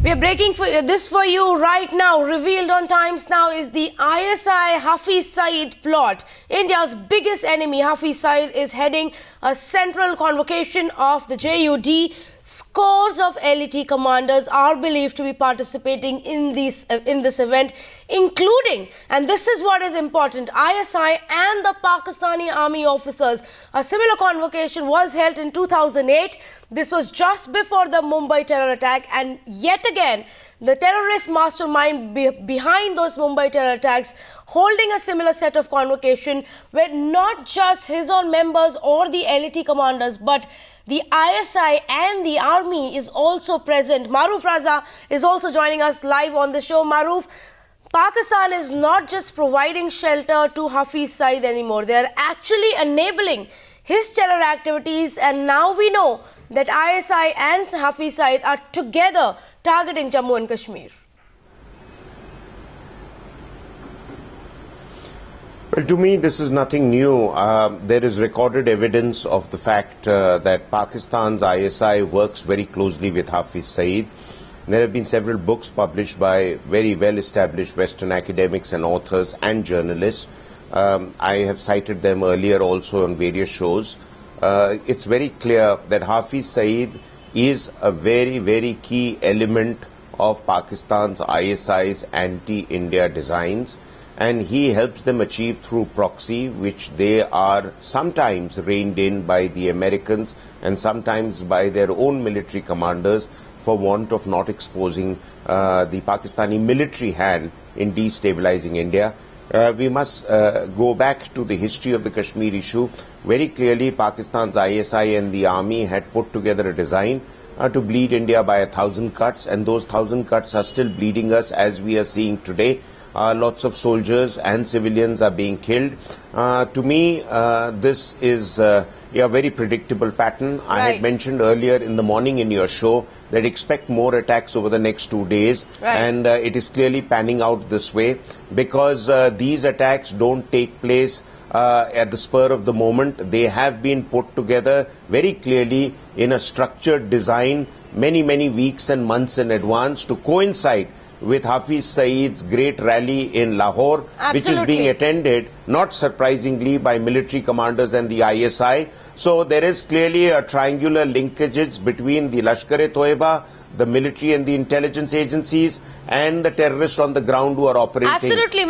We are breaking this for you right now. Revealed on Times Now is the ISI Hafiz Saeed plot. India's biggest enemy, Hafiz Saeed, is heading a central convocation of the JUD. Scores of LET commanders are believed to be participating in this event, including, and this is what is important, ISI and the Pakistani army officers. A similar convocation was held in 2008. This was just before the Mumbai terror attack, and yet again, the terrorist mastermind behind those Mumbai terror attacks holding a similar set of convocation where not just his own members or the LET commanders, but the ISI and the army is also present. Maruf Raza is also joining us live on the show. Maruf, Pakistan is not just providing shelter to Hafiz Saeed anymore. They are actually enabling his terror activities, and now we know that ISI and Hafiz Saeed are together targeting Jammu and Kashmir. Well, to me, this is nothing new. There is recorded evidence of the fact that Pakistan's ISI works very closely with Hafiz Saeed. There have been several books published by very well-established Western academics and authors and journalists. I have cited them earlier also on various shows. It's very clear that Hafiz Saeed is a very, very key element of Pakistan's ISI's anti-India designs, and he helps them achieve through proxy, which they are sometimes reined in by the Americans and sometimes by their own military commanders for want of not exposing the Pakistani military hand in destabilizing India. We must go back to the history of the Kashmir issue. Very clearly, Pakistan's ISI and the army had put together a design to bleed India by 1,000 cuts, and those 1,000 cuts are still bleeding us as we are seeing today. Lots of soldiers and civilians are being killed. To me, this is a very predictable pattern. Right. I had mentioned earlier in the morning in your show that expect more attacks over the next 2 days. Right. And it is clearly panning out this way because these attacks don't take place at the spur of the moment. They have been put together very clearly in a structured design many, many weeks and months in advance to coincide with Hafiz Saeed's great rally in Lahore. Absolutely. Which is being attended, not surprisingly, by military commanders and the ISI. So there is clearly a triangular linkages between the Lashkar-e-Toiba, the military and the intelligence agencies, and the terrorists on the ground who are operating. Absolutely,